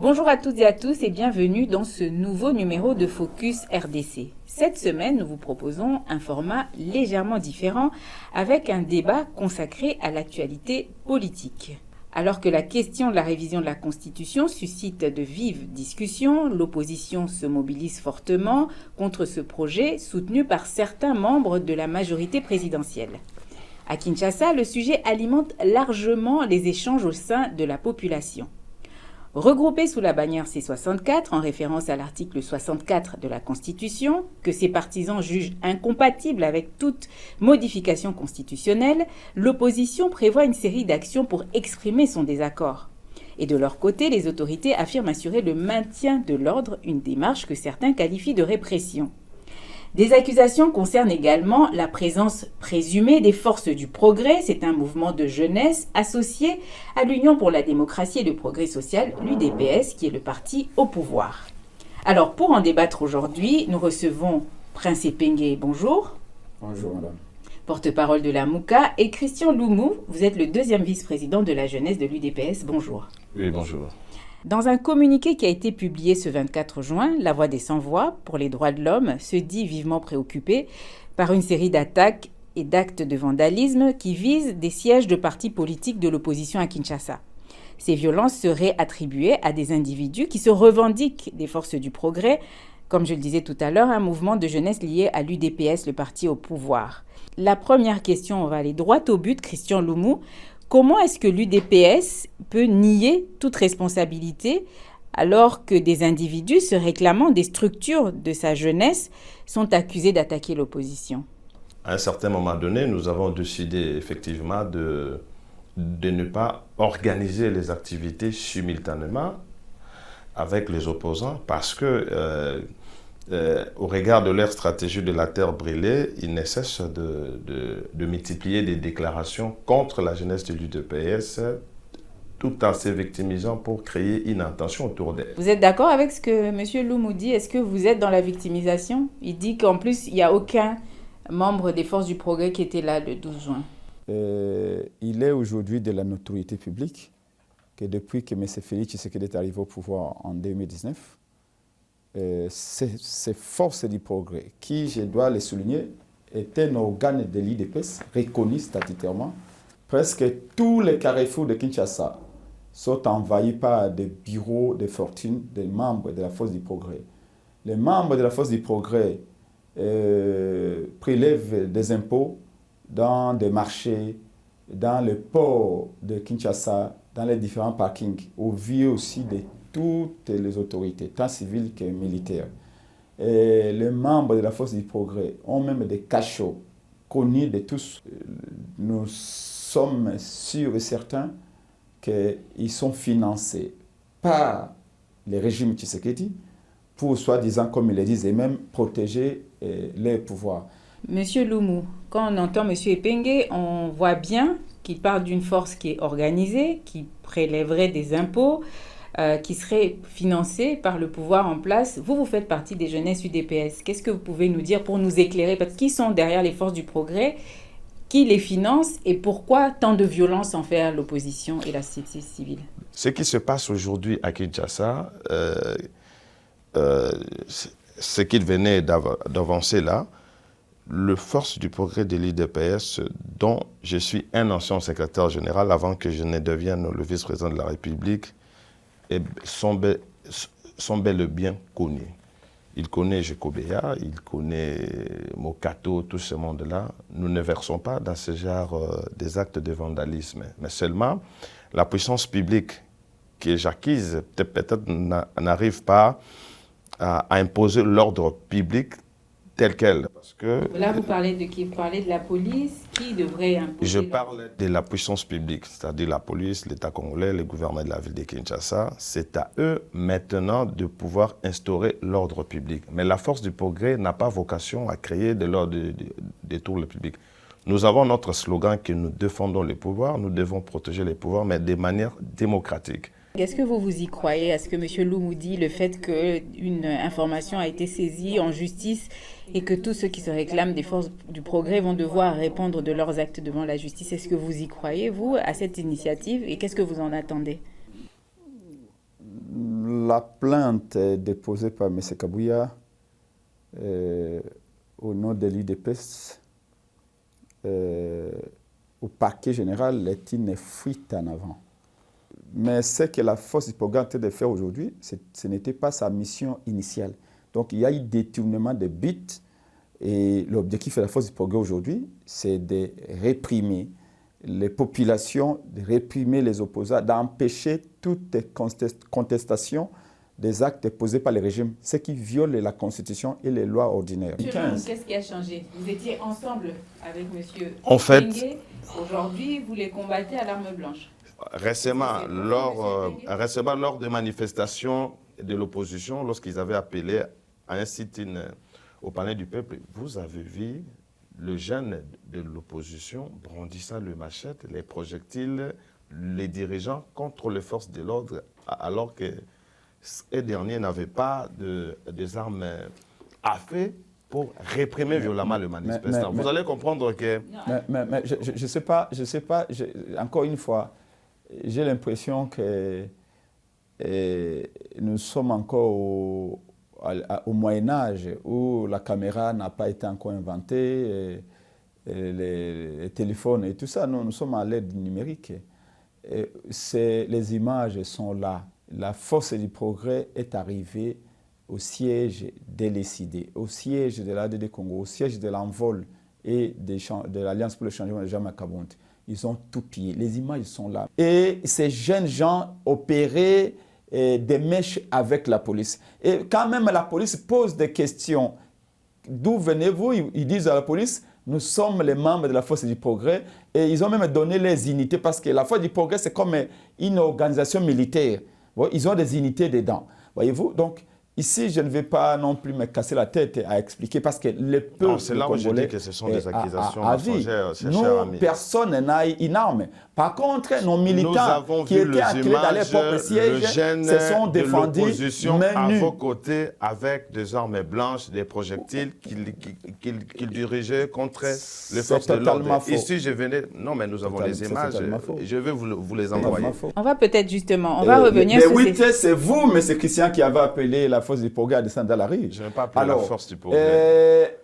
Bonjour à toutes et à tous et bienvenue dans ce nouveau numéro de Focus RDC. Cette semaine, nous vous proposons un format légèrement différent avec un débat consacré à l'actualité politique. Alors que la question de la révision de la Constitution suscite de vives discussions, l'opposition se mobilise fortement contre ce projet soutenu par certains membres de la majorité présidentielle. À Kinshasa, le sujet alimente largement les échanges au sein de la population. Regroupé sous la bannière C64, en référence à l'article 64 de la Constitution, que ses partisans jugent incompatible avec toute modification constitutionnelle, l'opposition prévoit une série d'actions pour exprimer son désaccord. Et de leur côté, les autorités affirment assurer le maintien de l'ordre, une démarche que certains qualifient de répression. Des accusations concernent également la présence présumée des forces du progrès. C'est un mouvement de jeunesse associé à l'Union pour la démocratie et le progrès social, l'UDPS, qui est le parti au pouvoir. Alors, pour en débattre aujourd'hui, nous recevons Prince Epenge, bonjour. Bonjour, madame. Porte-parole de la MOUCA, et Christian Loumou, vous êtes le deuxième vice-président de la jeunesse de l'UDPS, bonjour. Oui, bonjour. Dans un communiqué qui a été publié ce 24 juin, La Voix des Sans-Voix pour les droits de l'homme se dit vivement préoccupée par une série d'attaques et d'actes de vandalisme qui visent des sièges de partis politiques de l'opposition à Kinshasa. Ces violences seraient attribuées à des individus qui se revendiquent des forces du progrès, comme je le disais tout à l'heure, un mouvement de jeunesse lié à l'UDPS, le parti au pouvoir. La première question, on va aller droit au but, Christian Loumou. Comment est-ce que l'UDPS peut nier toute responsabilité alors que des individus se réclamant des structures de sa jeunesse sont accusés d'attaquer l'opposition? À un certain moment donné, nous avons décidé effectivement de ne pas organiser les activités simultanément avec les opposants parce que au regard de leur stratégie de la terre brûlée, ils ne cessent de multiplier des déclarations contre la jeunesse de l'UDPS tout en se victimisant pour créer une intention autour d'elle. Vous êtes d'accord avec ce que M. Loumou dit? Est-ce que vous êtes dans la victimisation? Il dit qu'en plus, il n'y a aucun membre des forces du progrès qui était là le 12 juin. Il est aujourd'hui de la notoriété publique que depuis que M. Félix Tshisekedi est arrivé au pouvoir en 2019, ces forces du progrès, qui, je dois le souligner, est un organe de l'IDPS reconnu statutairement. Presque tous les carrefours de Kinshasa sont envahis par des bureaux de fortune des membres de la force du progrès. Les membres de la force du progrès prélèvent des impôts dans des marchés, dans le port de Kinshasa, dans les différents parkings, au vu aussi de toutes les autorités, tant civiles que militaires. Et les membres de la force du progrès ont même des cachots connus de tous. Nous sommes sûrs et certains qu'ils sont financés par les régimes Tshisekedi pour, soi-disant, comme ils le disent, et même protéger les pouvoirs. Monsieur Loumou, quand on entend Monsieur Epenge, on voit bien qu'il parle d'une force qui est organisée, qui prélèverait des impôts, qui serait financée par le pouvoir en place. Vous faites partie des jeunesses UDPS. Qu'est-ce que vous pouvez nous dire pour nous éclairer? Parce qu'ils sont derrière les forces du progrès, qui les financent et pourquoi tant de violence envers l'opposition et la société civile? Ce qui se passe aujourd'hui à Kinshasa, ce qu'il venait d'avancer là, le force du progrès de l'IDPS, dont je suis un ancien secrétaire général avant que je ne devienne le vice-président de la République, sont bel et bien connus. Il connaît Jekobea, il connaît Mokato, tout ce monde-là. Nous ne versons pas dans ce genre des actes de vandalisme. Mais seulement, la puissance publique que j'acquise peut-être n'arrive pas à imposer l'ordre public tel quel. Parce que, là, vous parlez de qui? Vous parlez de la police qui devrait imposer? Je parle de la puissance publique, c'est-à-dire la police, l'État congolais, le gouvernement de la ville de Kinshasa. C'est à eux maintenant de pouvoir instaurer l'ordre public. Mais la force du progrès n'a pas vocation à créer de l'ordre de tout le public. Nous avons notre slogan que nous défendons les pouvoirs, nous devons protéger les pouvoirs, mais de manière démocratique. Est-ce que vous y croyez? Est-ce que M. Loumou dit le fait qu'une information a été saisie en justice et que tous ceux qui se réclament des forces du progrès vont devoir répondre de leurs actes devant la justice? Est-ce que vous y croyez, vous, à cette initiative et qu'est-ce que vous en attendez? la plainte déposée par M. Kabouya au nom de l'IDPS au parquet général est une fuite en avant. Mais ce que la force du progrès est en train de faire aujourd'hui, ce n'était pas sa mission initiale. Donc il y a eu détournement de buts et l'objectif de la force du progrès aujourd'hui, c'est de réprimer les populations, de réprimer les opposants, d'empêcher toute contestation des actes posés par le régime, ce qui viole la Constitution et les lois ordinaires. Qu'est-ce qui a changé? Vous étiez ensemble avec M. En fait, aujourd'hui, vous les combattez à l'arme blanche. Récemment, lors des manifestations de l'opposition, lorsqu'ils avaient appelé à un sit-in au Palais du Peuple, vous avez vu le jeune de l'opposition brandissant le machette, les projectiles, les dirigeants contre les forces de l'ordre, alors que ces derniers n'avaient pas des armes à feu pour réprimer violemment le manifestant. Vous allez comprendre que... Mais je sais pas, encore une fois, j'ai l'impression que nous sommes encore au Moyen-Âge où la caméra n'a pas été encore inventée, les téléphones et tout ça. Nous sommes à l'ère du numérique. Les images sont là. La force du progrès est arrivée au siège de l'ECD, au siège de l'ADD Congo, au siège de l'envol et de l'Alliance pour le changement de Jean Kabonde. Ils ont tout pillé. Les images sont là. Et ces jeunes gens opéraient des mèches avec la police. Et quand même la police pose des questions, d'où venez-vous? Ils disent à la police, nous sommes les membres de la Force du Progrès. Et ils ont même donné les unités parce que la Force du Progrès, c'est comme une organisation militaire. Ils ont des unités dedans. Voyez-vous? Donc, ici, je ne vais pas non plus me casser la tête à expliquer parce que le peuple c'est là où je dis que ce sont des accusations mensongères, cher ami. Personne n'a une arme. Par contre, nos militants qui étaient acculés dans les propres sièges se sont défendus à vos côtés avec des armes blanches, des projectiles qu'ils dirigeaient contre les forces de l'ordre. Ici, je venais... Non, mais nous avons les images. Je vais vous les envoyer. On va peut-être justement, on va revenir sur... Mais oui, c'est vous, M. Christian, qui avez appelé la Force du Progrès à descendre dans la rue. Je n'ai pas appelé la Force du Progrès.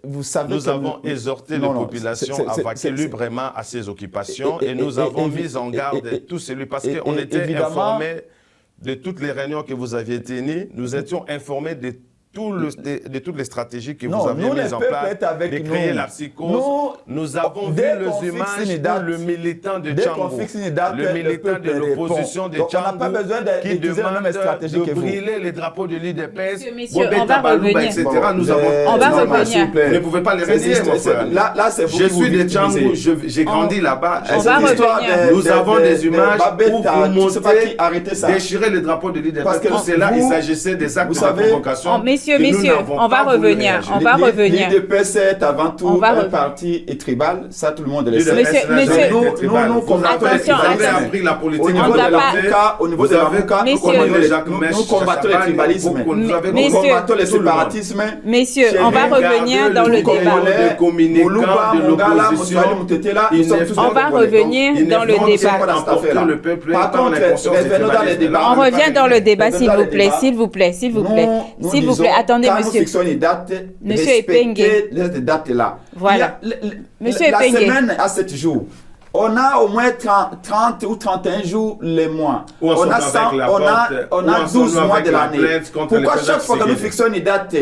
Vous savez nous avons exhorté les populations à vaquer librement à ces occupations et nous avons mis en garde tous celui parce qu'on était informés de toutes les réunions que vous aviez tenues. Nous étions informés de toutes les stratégies que vous aviez mises en place, de créer la psychose. Nous avons vu les images où le militant de Tchangou, le militant de l'opposition de Tchangou, qui demande de brûler les drapeaux de l'IDPS, Messieurs, on va revenir. etc. Nous avons... On va revenir. Vous ne pouvez pas les renier, mon frère. Là, c'est vous. Je suis de Tchangou, j'ai grandi là-bas. On va revenir. Nous avons des images où vous montez, déchirer les drapeaux de l'IDPS. Tout cela, il s'agissait des actes de provocation. Messieurs, on va revenir. L'IDPS est avant tout un parti tribal, ça tout le monde le sait. Nous combattons la politique. Au niveau de l'avocat, nous combattons le tribalisme, nous combattons le séparatisme. Messieurs, on va revenir dans le débat. On va revenir dans le débat. Par contre, revenons dans le débat. On revient dans le débat, s'il vous plaît, s'il vous plaît, s'il vous plaît. S'il vous plaît, attendez, quand monsieur. Nous fixons une date, Monsieur Epenge. Les dates là. Voilà. Monsieur la Epenge. semaine a 7 jours. On a au moins 30 ou 31 jours les mois. On a 12 mois de l'année. Pourquoi chaque fois que nous fixons une date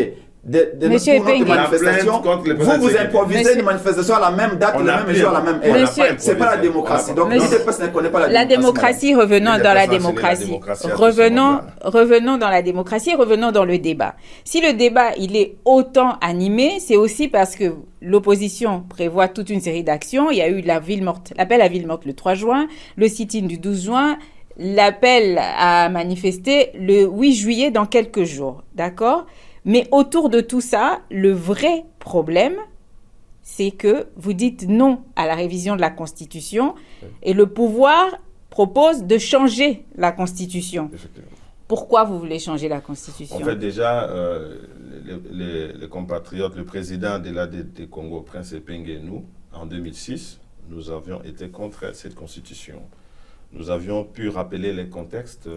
de notre manifestation, vous improvisez une manifestation à la même date, le même jour, à la même heure. C'est pas la démocratie. Donc l'IDPS ne connaît pas la démocratie. Revenons dans la démocratie. Revenons dans la démocratie, revenons dans le débat. Si le débat, il est autant animé, c'est aussi parce que l'opposition prévoit toute une série d'actions. Il y a eu l'appel à ville morte le 3 juin, le sit-in du 12 juin, l'appel à manifester le 8 juillet dans quelques jours. D'accord ? Mais autour de tout ça, le vrai problème, c'est que vous dites non à la révision de la Constitution et le pouvoir propose de changer la Constitution. Pourquoi vous voulez changer la Constitution? En fait, déjà, les compatriotes, le président de l'ADD Congo, Prince Epenge et nous, en 2006, nous avions été contre cette Constitution. Nous avions pu rappeler les contextes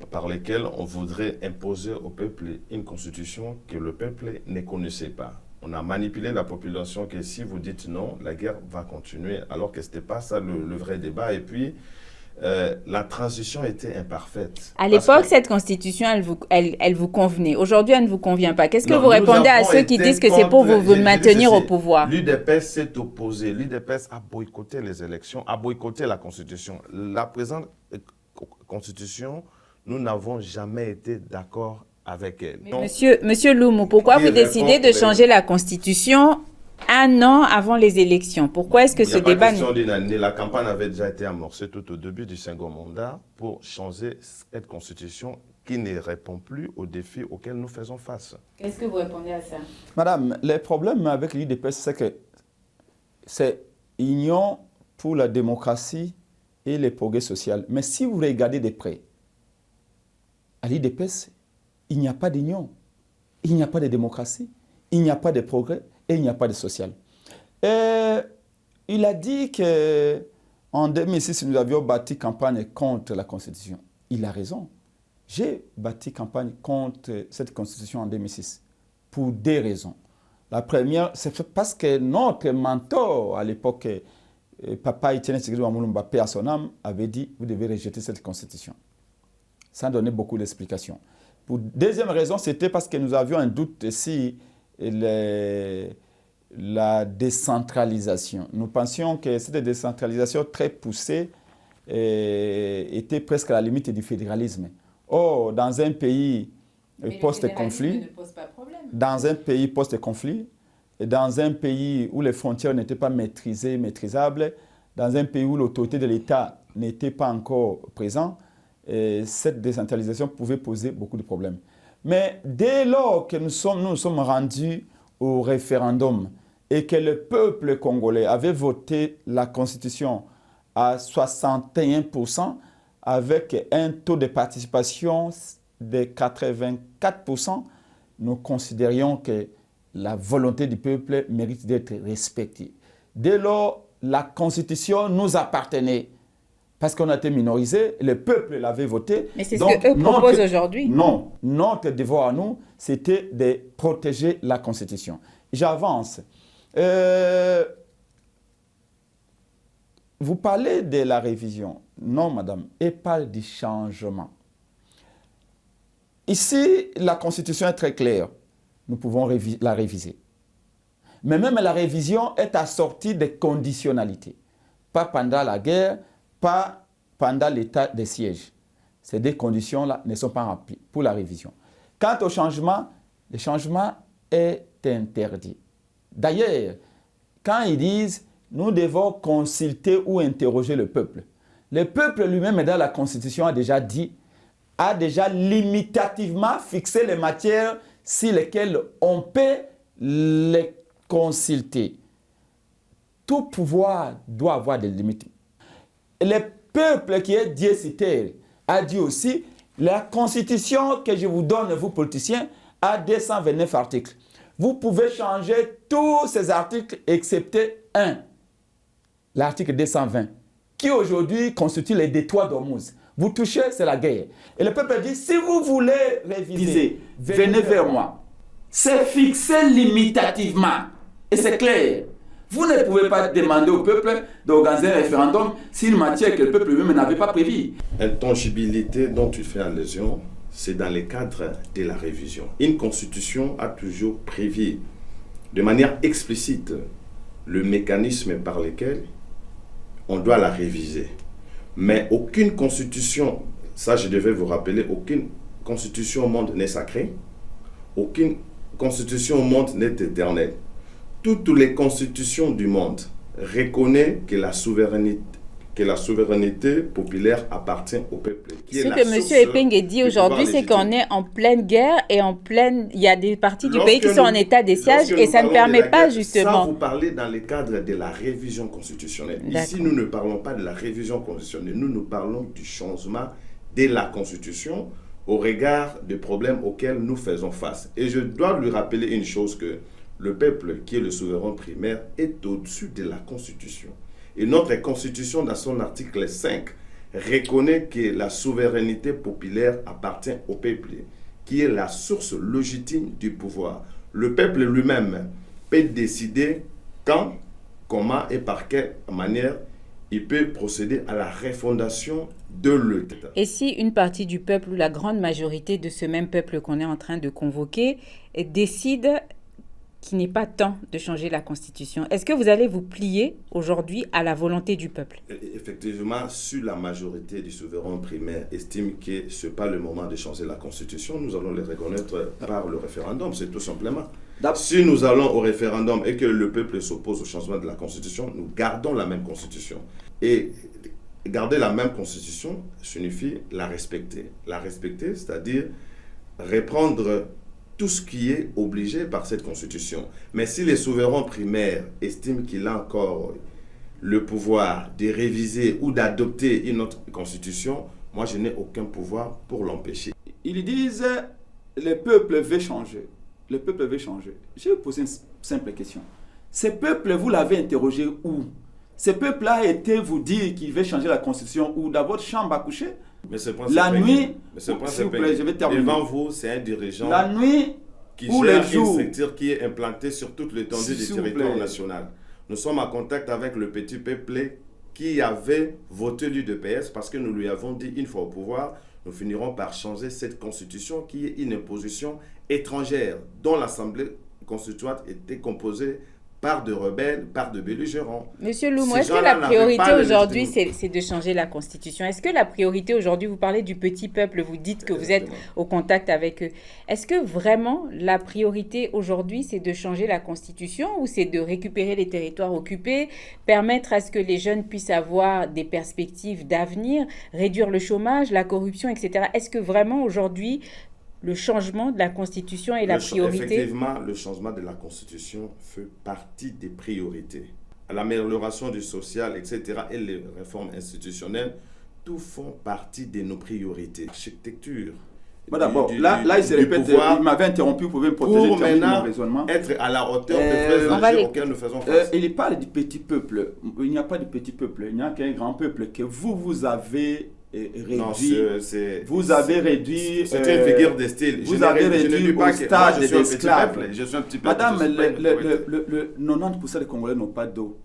par lesquels on voudrait imposer au peuple une constitution que le peuple ne connaissait pas. On a manipulé la population que si vous dites non, la guerre va continuer, alors que ce n'était pas ça le vrai débat. Et puis, la transition était imparfaite. À l'époque, cette constitution, elle vous convenait. Aujourd'hui, elle ne vous convient pas. Qu'est-ce que vous répondez à ceux qui disent que c'est pour vous maintenir au pouvoir? L'UDPS s'est opposé. L'UDPS a boycotté les élections, a boycotté la constitution. La présente constitution, nous n'avons jamais été d'accord avec elle. Donc, Monsieur Loumou, pourquoi vous décidez de changer la constitution un an avant les élections? Pourquoi est-ce que ce débat... La campagne avait déjà été amorcée tout au début du second mandat pour changer cette constitution qui ne répond plus aux défis auxquels nous faisons face. Qu'est-ce que vous répondez à ça? Madame, le problème avec l'UDPS, c'est que c'est Union pour la démocratie et le progrès social. Mais si vous regardez de près, à l'UDPS, il n'y a pas d'union, il n'y a pas de démocratie, il n'y a pas de progrès et il n'y a pas de social. Et il a dit qu'en 2006, nous avions bâti campagne contre la Constitution. Il a raison. J'ai bâti campagne contre cette Constitution en 2006 pour deux raisons. La première, c'est parce que notre mentor à l'époque, Papa Etienne Tshisekedi Mulumba, paix à son âme, avait dit « Vous devez rejeter cette Constitution ». Ça donnait beaucoup d'explications. Pour deuxième raison, c'était parce que nous avions un doute si la décentralisation. Nous pensions que cette décentralisation très poussée était presque à la limite du fédéralisme. Or, dans un pays post-conflit, dans un pays où les frontières n'étaient pas maîtrisables, dans un pays où l'autorité de l'État n'était pas encore présente, cette décentralisation pouvait poser beaucoup de problèmes. Mais dès lors que nous sommes rendus au référendum et que le peuple congolais avait voté la Constitution à 61%, avec un taux de participation de 84%, nous considérions que la volonté du peuple mérite d'être respectée. Dès lors, la Constitution nous appartenait. Parce qu'on a été minorisé, le peuple l'avait voté. Mais c'est ce qu'eux proposent aujourd'hui. Non, notre devoir à nous, c'était de protéger la Constitution. J'avance. Vous parlez de la révision. Non, madame, et parle du changement. Ici, la Constitution est très claire. Nous pouvons la réviser. Mais même la révision est assortie de conditionnalités. Pas pendant la guerre, pas pendant l'état de siège. Ces deux conditions-là ne sont pas remplies pour la révision. Quant au changement, le changement est interdit. D'ailleurs, quand ils disent « nous devons consulter ou interroger le peuple », le peuple lui-même, dans la Constitution, a déjà limitativement fixé les matières sur lesquelles on peut les consulter. Tout pouvoir doit avoir des limites. Le peuple qui est diécitaire a dit aussi, la Constitution que je vous donne, vous politiciens, a 229 articles. Vous pouvez changer tous ces articles excepté un, l'article 220, qui aujourd'hui constitue les détroits d'Ormuz. Vous touchez, c'est la guerre. Et le peuple dit, si vous voulez réviser, venez vers moi. C'est fixé limitativement. Et c'est clair. Vous ne pouvez pas demander au peuple d'organiser un référendum si une matière que le peuple lui-même n'avait pas prévue. Intangibilité dont tu fais allusion, c'est dans le cadre de la révision. Une constitution a toujours prévu de manière explicite le mécanisme par lequel on doit la réviser. Mais aucune constitution, ça je devais vous rappeler, aucune constitution au monde n'est sacrée, aucune constitution au monde n'est éternelle. Toutes les constitutions du monde reconnaissent que la souveraineté populaire appartient au peuple. Ce que M. Epenge dit aujourd'hui, c'est qu'on est en pleine guerre et il y a des parties du pays qui sont en état de siège et ça ne permet pas justement... Ça, vous parlez dans le cadre de la révision constitutionnelle. Ici, nous ne parlons pas de la révision constitutionnelle. Nous parlons du changement de la Constitution au regard des problèmes auxquels nous faisons face. Et je dois lui rappeler une chose que le peuple, qui est le souverain primaire, est au-dessus de la Constitution. Et notre Constitution, dans son article 5, reconnaît que la souveraineté populaire appartient au peuple, qui est la source légitime du pouvoir. Le peuple lui-même peut décider quand, comment et par quelle manière il peut procéder à la refondation de l'État. Et si une partie du peuple ou la grande majorité de ce même peuple qu'on est en train de convoquer décide qu'il n'est pas temps de changer la Constitution, est-ce que vous allez vous plier aujourd'hui à la volonté du peuple? Effectivement, si la majorité du souverain primaire estime que ce n'est pas le moment de changer la Constitution, nous allons les reconnaître par le référendum, c'est tout simplement. Si nous allons au référendum et que le peuple s'oppose au changement de la Constitution, nous gardons la même Constitution. Et garder la même Constitution signifie la respecter. La respecter, c'est-à-dire reprendre tout ce qui est obligé par cette Constitution. Mais si les souverains primaires estiment qu'il a encore le pouvoir de réviser ou d'adopter une autre Constitution, moi je n'ai aucun pouvoir pour l'empêcher. Ils disent le peuple veut changer. Le peuple veut changer. Je vais vous poser une simple question. Ce peuple, vous l'avez interrogé où? Ce peuple-là a été vous dire qu'il veut changer la Constitution où? Dans votre chambre à coucher? Mais la nuit, s'il vous plaît, je vais terminer. Devant vous, c'est un dirigeant la nuit qui gère une structure qui est implantée sur toute l'étendue du territoire national. Nous sommes en contact avec le petit peuple qui avait voté l'UDPS parce que nous lui avons dit, une fois au pouvoir, nous finirons par changer cette constitution qui est une imposition étrangère dont l'Assemblée constituante était composée par de rebelles, par de belligérants. Monsieur Loumou, est-ce que la priorité aujourd'hui, c'est de changer la Constitution? Est-ce que la priorité aujourd'hui, vous parlez du petit peuple, vous dites que vous êtes au contact avec eux. Est-ce que vraiment la priorité aujourd'hui, c'est de changer la Constitution ou c'est de récupérer les territoires occupés, permettre à ce que les jeunes puissent avoir des perspectives d'avenir, réduire le chômage, la corruption, etc. Est-ce que vraiment aujourd'hui, le changement de la Constitution est la priorité? Effectivement, le changement de la Constitution fait partie des priorités. L'amélioration du social, etc. et les réformes institutionnelles, tout font partie de nos priorités. Architecture. D'abord, là, il se répète, il m'avait interrompu, vous pouvez me protéger pour maintenant mon raisonnement. Être à la hauteur des enjeux auxquels nous faisons face. Il parle du petit peuple. Il n'y a pas de petit peuple, il n'y a qu'un grand peuple que vous avez réduit. Non, vous avez réduit. C'est une figure de style. Vous avez réduit au stade d'esclave. Je suis un petit peu. Madame, le 90% des Congolais n'ont pas d'eau.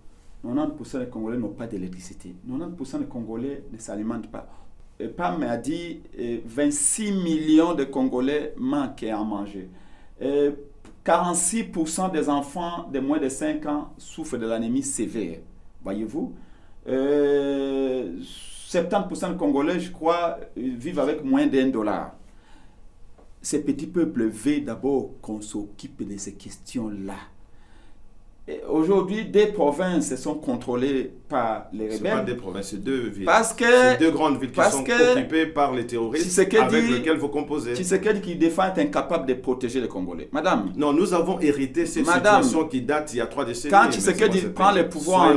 90% des Congolais n'ont pas d'électricité. 90% des Congolais ne s'alimentent pas. PAM m'a dit 26 millions de Congolais manquent à manger. 46% des enfants de moins de 5 ans souffrent de l'anémie sévère. Voyez-vous, 70% de Congolais, je crois, vivent avec moins d'$1. Ces petits peuples veulent d'abord qu'on s'occupe de ces questions-là. Aujourd'hui, des provinces sont contrôlées par les rebelles. Ce n'est pas des provinces, c'est deux villes. C'est deux grandes villes qui sont occupées par les terroristes avec lesquels vous composez. Tshisekedi qui défend est incapable de protéger les Congolais. Madame. Non, nous avons hérité cette situation qui date il y a 3 décennies. Quand Tshisekedi prend le pouvoir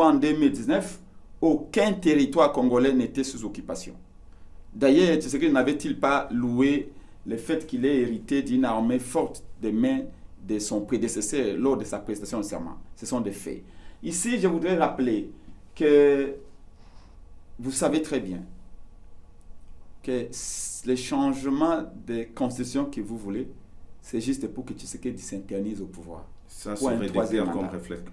en 2019, aucun territoire congolais n'était sous occupation. D'ailleurs, Tshisekedi n'avait-il pas loué le fait qu'il ait hérité d'une armée forte des mains de son prédécesseur lors de sa prestation de serment? Ce sont des faits. Ici, je voudrais rappeler que vous savez très bien que le changement de constitution que vous voulez, c'est juste pour que Tshisekedi s'internise au pouvoir. Ça serait déclaré comme réflexion.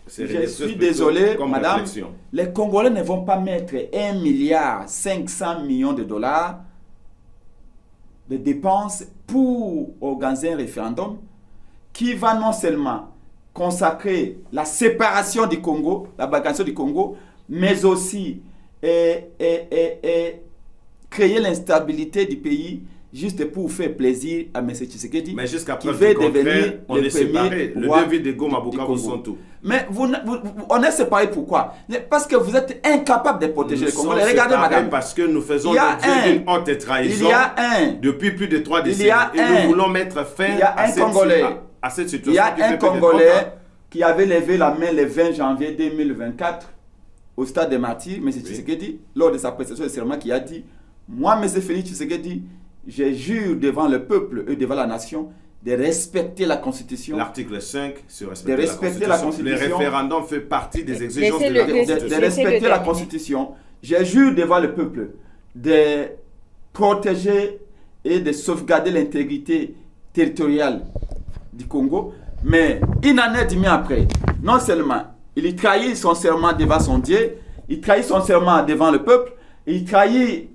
Je suis désolé, madame, réflexion. Les Congolais ne vont pas mettre 1,5 milliard de dollars de dépenses pour organiser un référendum qui va non seulement consacrer la séparation du Congo, la balkanisation du Congo, mais aussi créer l'instabilité du pays juste pour faire plaisir à M. Tshisekedi. Mais jusqu'à preuve du contraire, on est séparés. Le deux villes de Goma, Bukavu sont tout. Mais on est séparés pourquoi? Parce que vous êtes incapable de protéger les Congolais. Regardez, madame. Parce que nous faisons une honte trahison depuis plus de 3 décennies. Et nous voulons mettre fin à cette situation. Il y a un Congolais qui avait levé la main le 20 janvier 2024 au stade des Martyrs, M. Tshisekedi, lors de sa prestation de serment, qui a dit: moi, M. Félix Tshisekedi, je jure devant le peuple et devant la nation de respecter la Constitution. L'article 5, c'est de respecter la Constitution. Le référendum fait partie des exigences de la Constitution. De respecter la Constitution. Je jure devant le peuple de protéger et de sauvegarder l'intégrité territoriale du Congo. Mais une année et demie après, non seulement il trahit son serment devant son Dieu, il trahit son serment devant le peuple, il trahit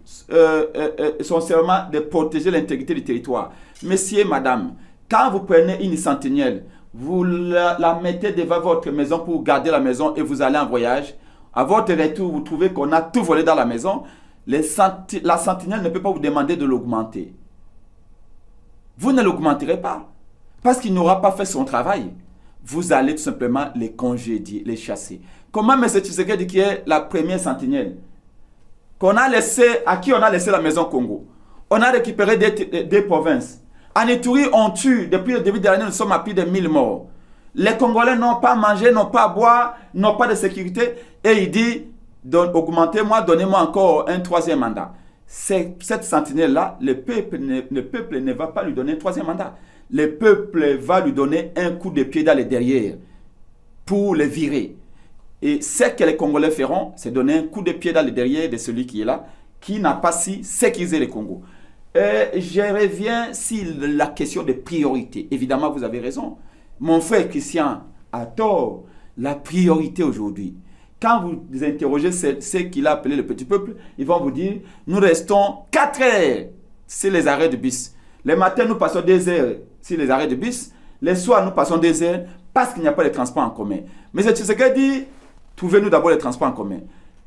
son serment de protéger l'intégrité du territoire. Messieurs, madame, quand vous prenez une sentinelle, vous la mettez devant votre maison pour garder la maison et vous allez en voyage. À votre retour, vous trouvez qu'on a tout volé dans la maison. La sentinelle ne peut pas vous demander de l'augmenter. Vous ne l'augmenterez pas parce qu'il n'aura pas fait son travail. Vous allez tout simplement les congédier, les chasser. Comment M. Tshisekedi, qui est la première sentinelle, à qui on a laissé la maison Congo, on a récupéré des provinces. En Ituri, on tue, depuis le début de l'année, nous sommes à plus de 1000 morts. Les Congolais n'ont pas à manger, n'ont pas à boire, n'ont pas de sécurité. Et il dit, augmentez-moi, donnez-moi encore un troisième mandat. Cette sentinelle-là, le peuple ne va pas lui donner un troisième mandat. Le peuple va lui donner un coup de pied dans les derrière pour le virer. Et ce que les Congolais feront, c'est donner un coup de pied dans les derrière de celui qui est là, qui n'a pas si sécurisé le Congo. Je reviens sur la question des priorités. Évidemment, vous avez raison. Mon frère Christian a tort. La priorité aujourd'hui, quand vous interrogez ceux qu'il a appelés le petit peuple, ils vont vous dire, nous restons 4 heures sur les arrêts de bus. Les matins, nous passons 2 heures sur les arrêts de bus. Les soirs, nous passons 2 heures parce qu'il n'y a pas de transport en commun. Mais c'est ce qu'il dit, trouvez-nous d'abord les transports en commun.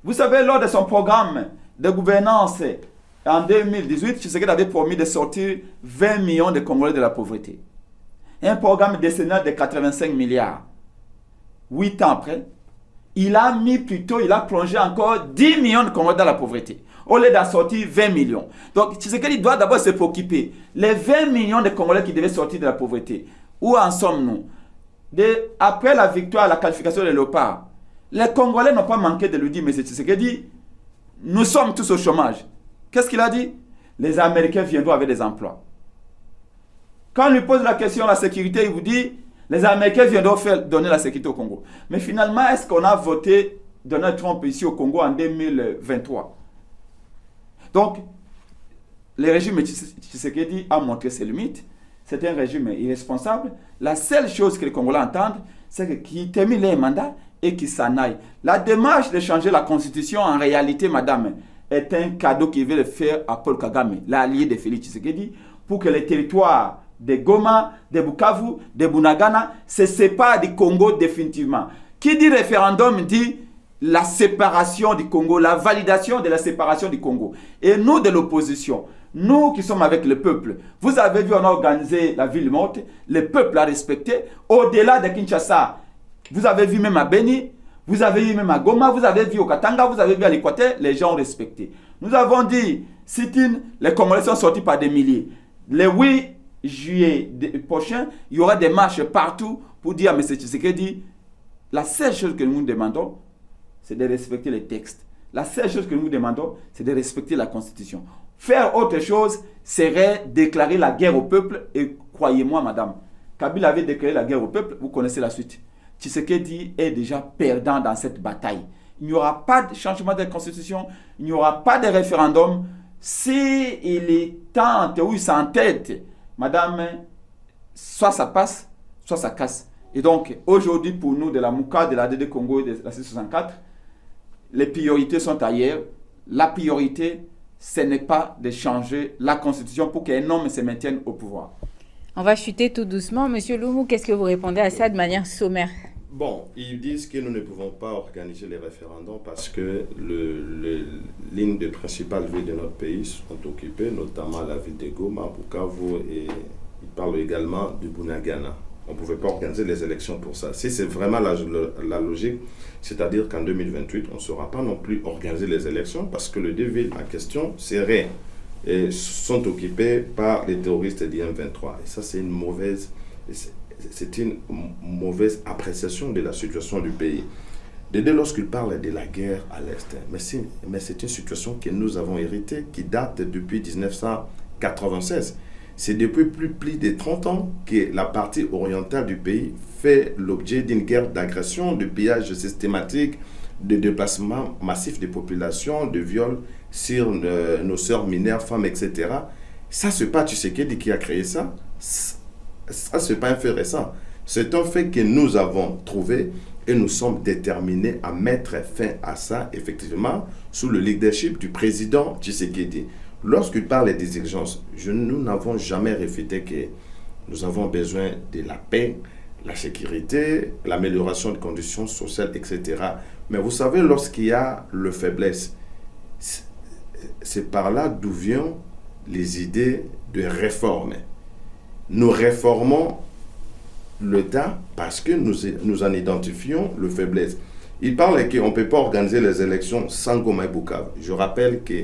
Vous savez, lors de son programme de gouvernance en 2018, Tshisekedi avait promis de sortir 20 millions de Congolais de la pauvreté. Un programme décennal de 85 milliards. 8 ans après, il a plongé encore 10 millions de Congolais dans la pauvreté. Au lieu d'en sortir 20 millions. Donc, Tshisekedi doit d'abord se préoccuper. Les 20 millions de Congolais qui devaient sortir de la pauvreté, où en sommes-nous? Après la victoire, la qualification de Léopard, les Congolais n'ont pas manqué de lui dire, mais c'est Tshisekedi, nous sommes tous au chômage. Qu'est-ce qu'il a dit? Les Américains viendront avec des emplois. Quand on lui pose la question de la sécurité, il vous dit, les Américains viendront donner la sécurité au Congo. Mais finalement, est-ce qu'on a voté Donald Trump ici au Congo en 2023? Donc, le régime Tshisekedi a montré ses limites. C'est un régime irresponsable. La seule chose que les Congolais entendent, c'est qu'ils terminent les mandats et qu'ils s'en aillent. La démarche de changer la Constitution, en réalité, madame, est un cadeau qu'il veut faire à Paul Kagame, l'allié de Félix Tshisekedi, pour que les territoires de Goma, de Bukavu, de Bunagana se séparent du Congo définitivement. Qui dit référendum dit la séparation du Congo, la validation de la séparation du Congo. Et nous de l'opposition, nous qui sommes avec le peuple, vous avez vu, on a organisé la ville morte, le peuple a respecté. Au-delà de Kinshasa, vous avez vu même à Beni, vous avez vu même à Goma, vous avez vu au Katanga, vous avez vu à l'Équateur, les gens ont respecté. Nous avons dit, sit-in, les Congolais sont sortis par des milliers. Le 8 juillet prochain, il y aura des marches partout pour dire à M. Tshisekedi, la seule chose que nous demandons, c'est de respecter les textes. La seule chose que nous demandons, c'est de respecter la Constitution. Faire autre chose serait déclarer la guerre au peuple. Et croyez-moi, madame, Kabila avait déclaré la guerre au peuple, vous connaissez la suite. Tshisekedi est déjà perdant dans cette bataille. Il n'y aura pas de changement de Constitution, il n'y aura pas de référendum. Si il tente ou il s'entête, madame, soit ça passe, soit ça casse. Et donc, aujourd'hui, pour nous, de la MOUCA, de la DD Congo et de la C64, les priorités sont ailleurs. La priorité, ce n'est pas de changer la Constitution pour qu'un homme se maintienne au pouvoir. On va chuter tout doucement. Monsieur Loumou, qu'est-ce que vous répondez à ça de manière sommaire? Bon, ils disent que nous ne pouvons pas organiser les référendums parce que les lignes de principales villes de notre pays sont occupées, notamment la ville de Goma, Bukavu, et ils parlent également du Bunagana. On ne pouvait pas organiser les élections pour ça. Si c'est vraiment la logique, c'est-à-dire qu'en 2028, on ne saura pas non plus organiser les élections parce que les deux villes en question sont occupées par les terroristes d'IM23. Et ça, c'est une mauvaise appréciation de la situation du pays. Dès lorsqu'il parle de la guerre à l'Est, mais c'est une situation que nous avons héritée, qui date depuis 1996. c'est depuis plus de 30 ans que la partie orientale du pays fait l'objet d'une guerre d'agression, de pillage systématique, de déplacement massif des populations, de viols sur nos sœurs mineures, femmes, etc. Ça, c'est pas Tshisekedi qui a créé ça. Ça, c'est pas un fait récent. C'est un fait que nous avons trouvé et nous sommes déterminés à mettre fin à ça, effectivement, sous le leadership du président Tshisekedi. Lorsqu'il parle des exigences, nous n'avons jamais réfuté que nous avons besoin de la paix, la sécurité, l'amélioration des conditions sociales, etc. Mais vous savez, lorsqu'il y a le faiblesse, c'est par là d'où viennent les idées de réforme. Nous réformons l'État parce que nous en identifions le faiblesse. Il parle qu'on ne peut pas organiser les élections sans Goma et Bukavu. Je rappelle que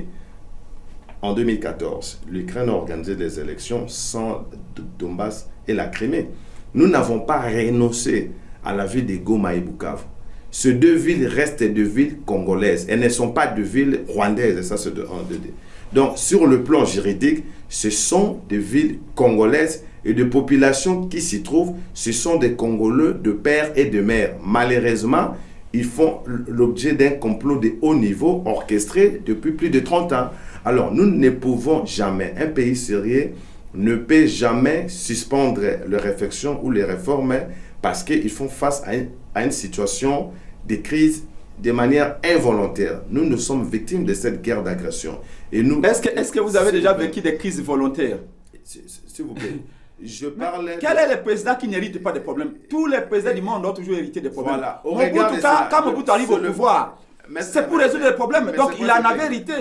en 2014, l'Ukraine a organisé des élections sans Donbass et la Crimée. Nous n'avons pas renoncé à la ville de Goma et Bukavu. Ces deux villes restent des villes congolaises. Elles ne sont pas de villes rwandaises. Et ça, c'est de 1, 2, 2. Donc, sur le plan juridique, ce sont des villes congolaises et des populations qui s'y trouvent. Ce sont des Congolais de père et de mère. Malheureusement, ils font l'objet d'un complot de haut niveau orchestré depuis plus de 30 ans. Alors, nous ne pouvons jamais, un pays sérieux ne peut jamais suspendre les réflexions ou les réformes parce qu'ils font face à une situation de crise de manière involontaire. Nous sommes victimes de cette guerre d'agression. Et nous, est-ce que vous avez déjà vécu des crises volontaires? S'il vous plaît. Je parle. Quel est le président qui n'hérite pas de problèmes? Tous les présidents du monde ont toujours hérité des problèmes. Voilà. Quand Mobutu arrive au pouvoir, c'est pour résoudre les problèmes. Donc il en avait hérité.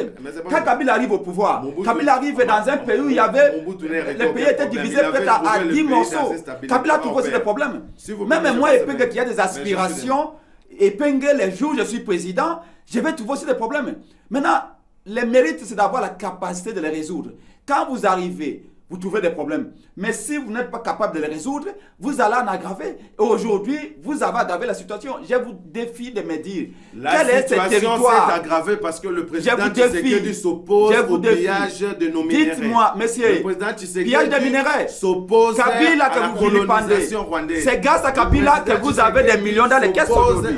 Quand Kabila arrive au pouvoir, Kabila arrive dans un pays où il y avait. Le pays était divisé peut-être à 10 morceaux. Kabila trouve aussi des problèmes. Même moi, Epenge, qui a des aspirations, Epenge, les jours où je suis président, je vais trouver aussi des problèmes. Maintenant, le mérite, c'est d'avoir la capacité de les résoudre. Quand vous arrivez, vous trouvez des problèmes. Mais si vous n'êtes pas capable de les résoudre, vous allez en aggraver. Et aujourd'hui, vous avez aggravé la situation. Je vous défie de me dire quel est ce territoire. La situation s'est aggravée parce que le président Tshisekedi s'oppose au pillage de nos minéraux. Dites-moi, monsieur, le président Tshisekedi pillage des minéraux s'oppose à la colonisation rwandaise. C'est grâce à Kabila que vous avez des millions dans les caisses aujourd'hui.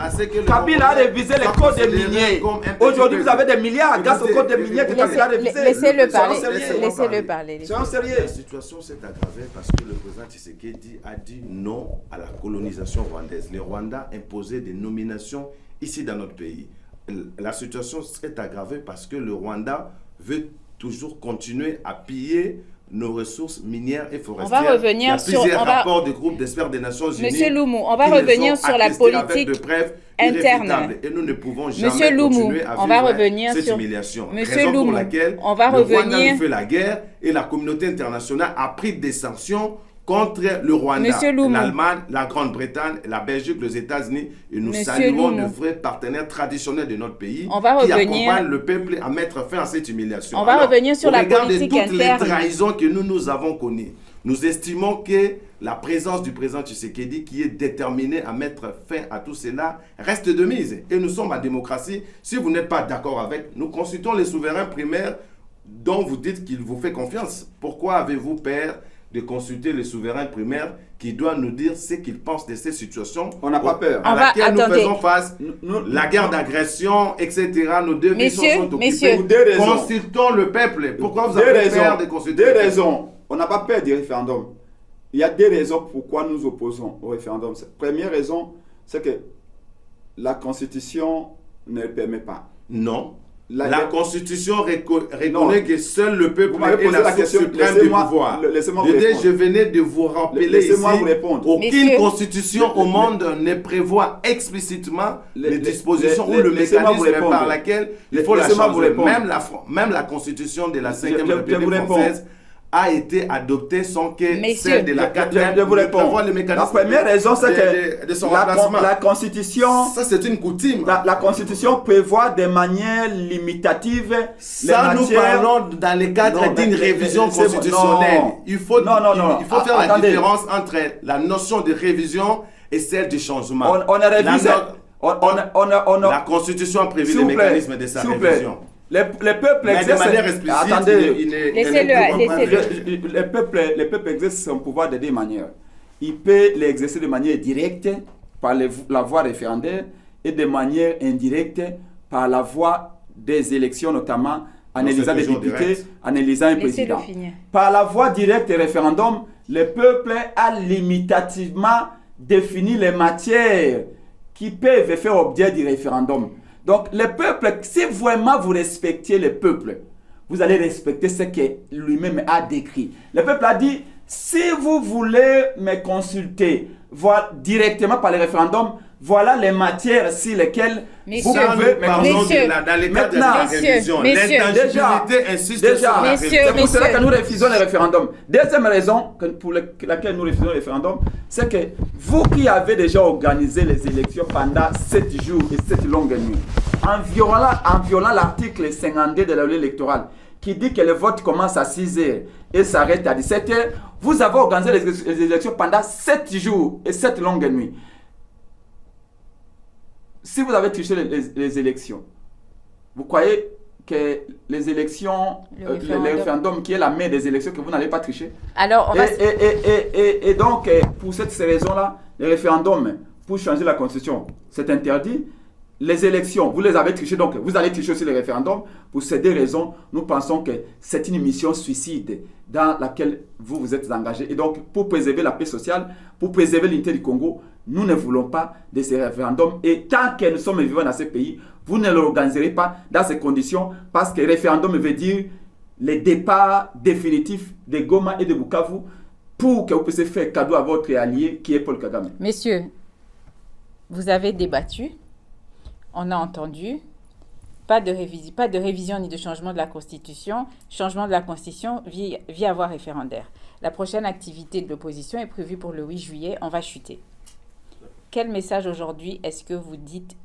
Kabila a révisé les codes des miniers. Aujourd'hui, vous avez des milliards grâce aux codes des miniers que Kabila a révisé. Laissez-le parler. Laissez-le parler. Soyons sérieux. La situation s'est aggravée parce que le président Tshisekedi a dit non à la colonisation rwandaise. Le Rwanda imposait des nominations ici dans notre pays. La situation s'est aggravée parce que le Rwanda veut toujours continuer à piller nos ressources minières et forestières. On va revenir sur plusieurs rapports du groupe d'experts des Nations Unies. Monsieur Loumou, on va revenir sur la politique interne. Et nous ne pouvons jamais Monsieur Loumou, continuer à on va vivre revenir cette sur humiliation. Monsieur Raison Loumou, pour laquelle on va le Rwanda revenir. nous fait la guerre et la communauté internationale a pris des sanctions contre le Rwanda, l'Allemagne, la Grande-Bretagne, la Belgique, les États-Unis. Et nous saluons nos vrais partenaires traditionnels de notre pays qui accompagnent le peuple à mettre fin à cette humiliation. On va revenir sur la politique interne. Toutes interne. les trahisons que nous avons connues, nous estimons que la présence du président Tshisekedi, qui est déterminé à mettre fin à tout cela, reste de mise. Et nous sommes en démocratie. Si vous n'êtes pas d'accord avec, nous consultons les souverains primaires dont vous dites qu'ils vous font confiance. Pourquoi avez-vous peur de consulter les souverains primaires qui doivent nous dire ce qu'ils pensent de ces situations? On n'a pas peur. À laquelle nous faisons face, la guerre d'agression, etc. Nos deux missions sont occupées. Consultons le peuple. Pourquoi vous avez peur de consulter? Deux raisons. On n'a pas peur du référendum. Il y a deux raisons pourquoi nous opposons au référendum. Première raison, c'est que la Constitution ne le permet pas. Non. La Constitution reconnaît que seul le peuple est la source suprême du pouvoir. Je venais de vous rappeler ici, aucune constitution au monde ne prévoit explicitement les dispositions ou le mécanisme par laquelle il faut la changer. Même la Constitution de la 5e République française a été adoptée sans que celle de la 4e prévoie le mécanisme. La première raison, c'est que de son remplacement. La Constitution... Ça, c'est une coutume. La Constitution prévoit des manières limitatives. Ça, nous parlons dans le cadre d'une révision constitutionnelle. Il faut faire la différence entre la notion de révision et celle du changement. On a révisé... La Constitution a prévu les mécanismes de sa révision. Les peuples Mais de exercent... manière explicite, Attendez. Laissez-le. Les peuples exercent son pouvoir de deux manières. Il peut l'exercer de manière directe par la voie référendaire et de manière indirecte par la voie des élections, notamment en élisant des députés, en élisant un président. Par la voie directe et référendum, le peuple a limitativement défini les matières qui peuvent faire objet du référendum. Donc, le peuple, si vraiment vous respectez le peuple, vous allez respecter ce que lui-même a décrit. Le peuple a dit, si vous voulez me consulter directement par le référendum, voilà les matières sur lesquelles vous pouvez me consulter. Dans le cadre de la révision, l'intangibilité insiste sur la révision. C'est pour cela que nous refusons le référendum. Deuxième raison pour laquelle nous refusons le référendum, c'est que vous qui avez déjà organisé les élections pendant 7 jours et 7 longues nuits, en violant l'article 52 de la loi électorale, qui dit que le vote commence à 6 heures et s'arrête à 17 heures, vous avez organisé les élections pendant 7 jours et 7 longues nuits. Si vous avez triché les élections, vous croyez que les élections, le référendum qui est la mère des élections, que vous n'allez pas tricher? Alors, et donc, pour cette raison-là, le référendum, pour changer la constitution, c'est interdit. Les élections, vous les avez trichées, donc vous allez tricher aussi les référendums. Pour ces deux raisons, nous pensons que c'est une mission suicide dans laquelle vous vous êtes engagés. Et donc, pour préserver la paix sociale, pour préserver l'unité du Congo, nous ne voulons pas de ces référendums. Et tant que nous sommes vivants dans ce pays, vous ne l'organiserez pas dans ces conditions, parce que référendum veut dire le départ définitif de Goma et de Bukavu pour que vous puissiez faire cadeau à votre allié qui est Paul Kagame. Messieurs, vous avez débattu. On a entendu, pas de révision ni de changement de la Constitution. Changement de la Constitution via voie référendaire. La prochaine activité de l'opposition est prévue pour le 8 juillet. On va chuter. Quel message aujourd'hui est-ce que vous dites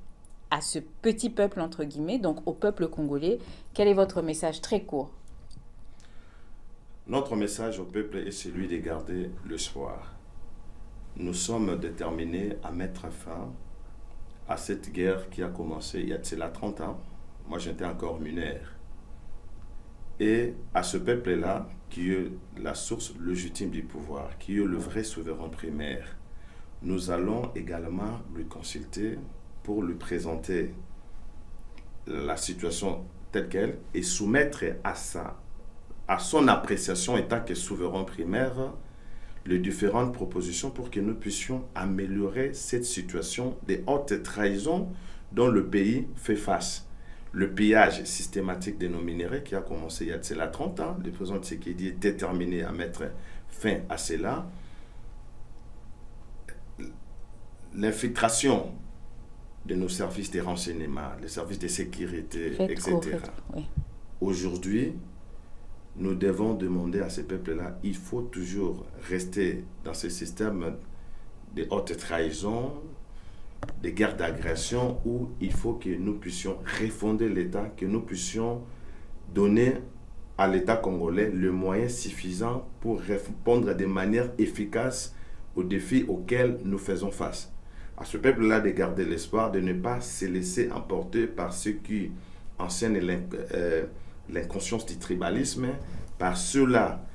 à ce petit peuple, entre guillemets, donc au peuple congolais? Quel est votre message très court? Notre message au peuple est celui de garder l'espoir. Nous sommes déterminés à mettre fin à cette guerre qui a commencé il y a de cela 30 ans. Moi, j'étais encore mineur. Et à ce peuple-là, qui est la source légitime du pouvoir, qui est le vrai souverain primaire, nous allons également lui consulter pour lui présenter la situation telle qu'elle et soumettre à son appréciation en tant que souverain primaire les différentes propositions pour que nous puissions améliorer cette situation de haute trahison dont le pays fait face. Le pillage systématique de nos minéraux qui a commencé il y a de cela 30 ans, le président Tshisekedi est déterminé à mettre fin à cela. L'infiltration de nos services de renseignement, les services de sécurité, etc. Oui. Aujourd'hui, nous devons demander à ces peuples-là, il faut toujours rester dans ce système de haute trahison, de guerre d'agression, où il faut que nous puissions refonder l'État, que nous puissions donner à l'État congolais le moyen suffisant pour répondre de manière efficace aux défis auxquels nous faisons face. À ce peuple-là de garder l'espoir, de ne pas se laisser emporter par ceux qui enseignent l'inconscience du tribalisme, par ceux-là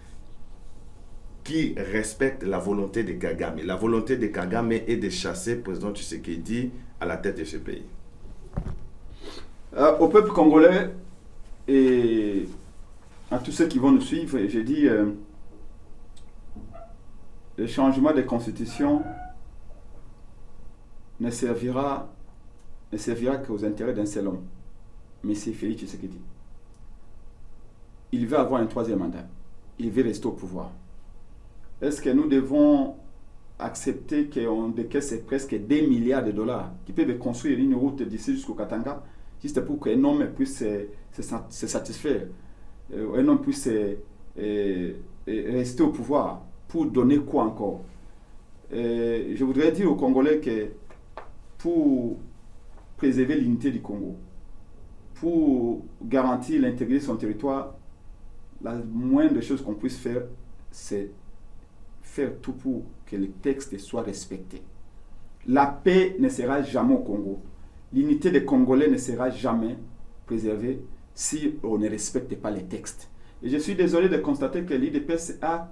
qui respectent la volonté de Kagame. La volonté de Kagame est de chasser le président Tshisekedi à la tête de ce pays. Au peuple congolais et à tous ceux qui vont nous suivre, j'ai dit le changement de constitution ne servira qu'aux intérêts d'un seul homme, M. Félix Tshisekedi. Il veut avoir un troisième mandat. Il veut rester au pouvoir. Est-ce que nous devons accepter qu'on décaisse presque 2 milliards de dollars qui peuvent construire une route d'ici jusqu'au Katanga, juste pour qu'un homme puisse se satisfaire, un homme puisse rester au pouvoir, pour donner quoi encore? Je voudrais dire aux Congolais que pour préserver l'unité du Congo, pour garantir l'intégrité de son territoire, la moindre chose qu'on puisse faire, c'est faire tout pour que les textes soient respectés. La paix ne sera jamais au Congo. L'unité des Congolais ne sera jamais préservée si on ne respecte pas les textes. Et je suis désolé de constater que l'IDPS a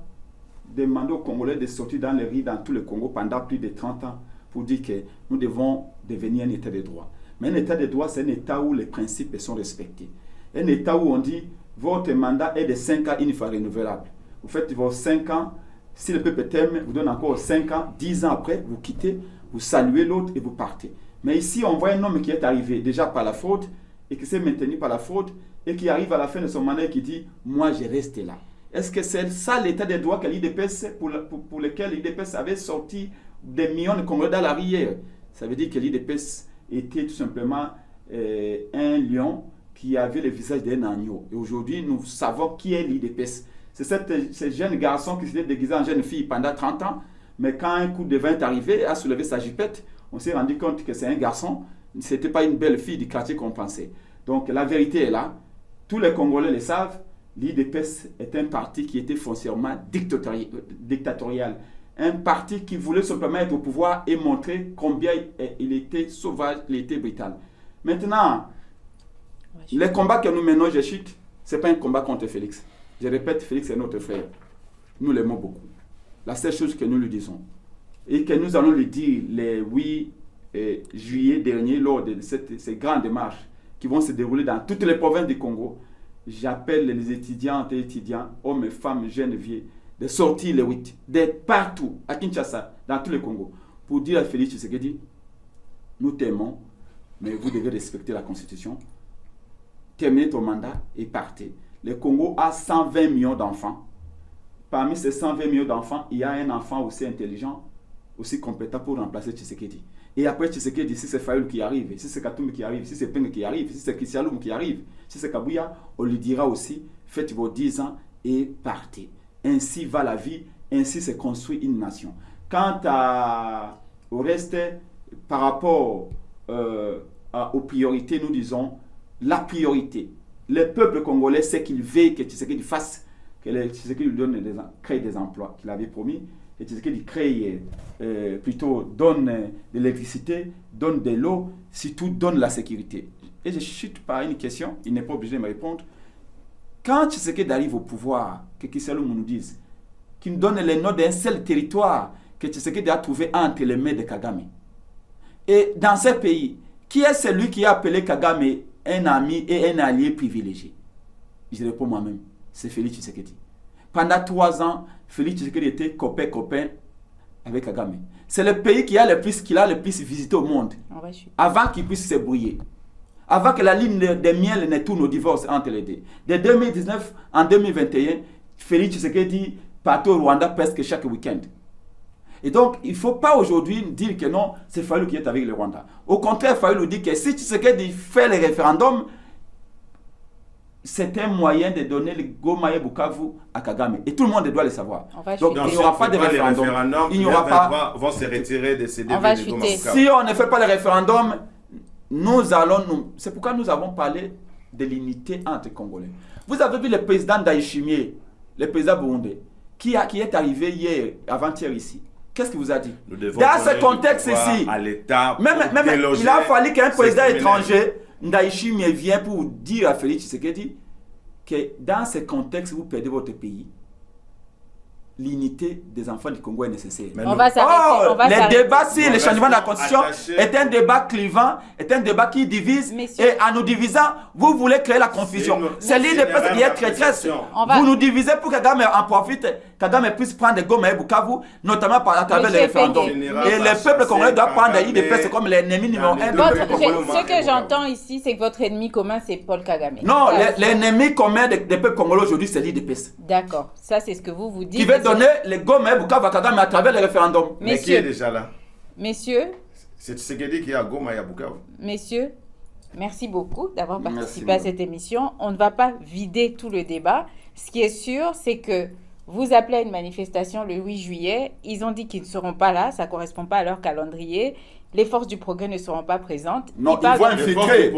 demandé aux Congolais de sortir dans les rues dans tout le Congo pendant plus de 30 ans pour dire que nous devons devenir un état de droit. Mais un état de droit, c'est un état où les principes sont respectés. Un état où on dit votre mandat est de 5 ans une fois renouvelable. Vous faites vos 5 ans, si le peuple t'aime, vous donne encore 5 ans, 10 ans après, vous quittez, vous saluez l'autre et vous partez. Mais ici, on voit un homme qui est arrivé déjà par la faute et qui s'est maintenu par la faute et qui arrive à la fin de son mandat et qui dit « Moi, je reste là ». Est-ce que c'est ça l'état des droits que l'IDPS, pour lequel l'IDPS avait sorti des millions de Congolais dans la rivière? Ça veut dire que l'IDPS était tout simplement un lion qui avait le visage d'un agneau. Et aujourd'hui, nous savons qui est l'IDPS. C'est ce jeune garçon qui s'était déguisé en jeune fille pendant 30 ans, mais quand un coup de vin est arrivé, a soulevé sa jupette, on s'est rendu compte que c'est un garçon, ce n'était pas une belle fille du quartier qu'on pensait. Donc la vérité est là, tous les Congolais le savent, l'IDPS est un parti qui était foncièrement dictatorial. Un parti qui voulait simplement être au pouvoir et montrer combien il était sauvage, il était brutal. Maintenant, les combats que nous menons, je chute, ce n'est pas un combat contre Félix. Je répète, Félix est notre frère. Nous l'aimons beaucoup. La seule chose que nous lui disons, et que nous allons lui dire le 8 juillet dernier, lors de ces grandes démarches qui vont se dérouler dans toutes les provinces du Congo, j'appelle les étudiantes et étudiants, hommes et femmes, jeunes et vieux, de sortir le 8, d'être partout, à Kinshasa, dans tout le Congo, pour dire à Félix Tshisekedi, nous t'aimons, mais vous devez respecter la Constitution, terminez ton mandat et partez. Le Congo a 120 millions d'enfants. Parmi ces 120 millions d'enfants, il y a un enfant aussi intelligent, aussi compétent pour remplacer Tshisekedi. Et après Tshisekedi, si c'est Fayoul qui arrive, si c'est Katumbi qui arrive, si c'est Peng qui arrive, si c'est Kisialoum qui arrive, si c'est Kabouya, on lui dira aussi, faites vos 10 ans et partez. Ainsi va la vie, ainsi se construit une nation. Quant au reste, par rapport aux priorités, nous disons la priorité. Le peuple congolais sait qu'il veut que Tshisekedi fasse, que Tshisekedi lui crée des emplois qu'il avait promis, que Tshisekedi donne de l'électricité, donne de l'eau, surtout donne la sécurité. Et je chute par une question, il n'est pas obligé de me répondre. Quand Tshisekedi arrive au pouvoir, que Kisialoum nous dise, qu'il nous donne les noms d'un seul territoire que Tshisekedi a trouvé entre les mains de Kagame. Et dans ce pays, qui est celui qui a appelé Kagame un ami et un allié privilégié? Je réponds moi-même, c'est Félix Tshisekedi. Pendant 3 ans, Félix Tshisekedi était copain avec Kagame. C'est le pays qu'il a le plus visité au monde, avant qu'il puisse se brouiller. Avant que la ligne des miels ne tourne au divorce entre les deux. De 2019 en 2021, Félix Tshisekedi partait au Rwanda presque chaque week-end. Et donc, il ne faut pas aujourd'hui dire que non, c'est Fayoulou qui est avec le Rwanda. Au contraire, Fayoulou dit que si Tshisekedi fait le référendum, c'est un moyen de donner le Goma et Bukavu à Kagame. Et tout le monde doit le savoir. Donc, il n'y aura pas de référendum. Il n'y aura pas. Vont se retirer de ces deux villes de Goma Bukavu. Si on ne fait pas le référendum, c'est pourquoi nous avons parlé de l'unité entre Congolais. Vous avez vu le président Ndayishimiye, le président burundais, qui est arrivé hier, avant-hier ici. Qu'est-ce qu'il vous a dit? Dans ce contexte ici, même il a fallu qu'un président étranger, Ndayishimiye, vienne pour dire à Félix Tshisekedi que dans ce contexte, vous perdez votre pays. L'unité des enfants du Congo est nécessaire. Le débat sur le changement de la constitution est un débat clivant, est un débat qui divise. Et en nous divisant, vous voulez créer la confusion. C'est l'IDPS qui est traîtresse. Vous nous divisez pour que Kagame en profite, Kagame puisse prendre Goma et Bukavu, notamment à travers les référendums. Et le peuple congolais doit prendre l'IDPS comme l'ennemi numéro 1 du peuple congolais. Ce que j'entends ici, c'est que votre ennemi commun, c'est Paul Kagame. Non, l'ennemi commun des peuples congolais aujourd'hui, c'est l'IDPS. D'accord, ça c'est ce que vous dites. Qui veut donner les Goma et Bukavu à Kagame à travers les référendums. Mais qui est déjà là? Messieurs. C'est Tshisekedi qui est à Goma et à Bukavu. Messieurs, merci beaucoup d'avoir participé à cette émission. On ne va pas vider tout le débat. Ce qui est sûr, c'est que vous appelez à une manifestation le 8 juillet. Ils ont dit qu'ils ne seront pas là. Ça ne correspond pas à leur calendrier. Les forces du progrès ne seront pas présentes. Non, ils vont infiltrer.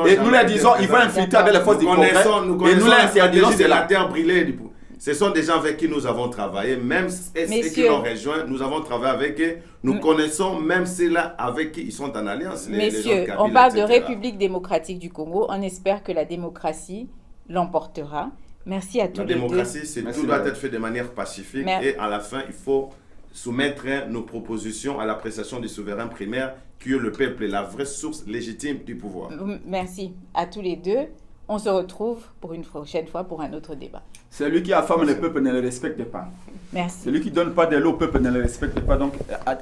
Et nous leur disons, ils vont infiltrer avec les forces du progrès. Et nous leur interdisons, c'est la terre brûlée. Ce sont des gens avec qui nous avons travaillé, même ceux qui l'ont rejoint, nous avons travaillé avec eux, nous connaissons même ceux-là avec qui ils sont en alliance. Messieurs, on parle de République démocratique du Congo, on espère que la démocratie l'emportera. Merci à tous les deux. La démocratie, tout doit être fait de manière pacifique et à la fin, il faut soumettre nos propositions à l'appréciation du souverain primaire qui est le peuple, la vraie source légitime du pouvoir. Merci à tous les deux. On se retrouve pour une prochaine fois pour un autre débat. Celui qui affame le peuple ne le respecte pas. Merci. Celui qui ne donne pas de l'eau au peuple ne le respecte pas. Donc,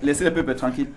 laissez le peuple tranquille.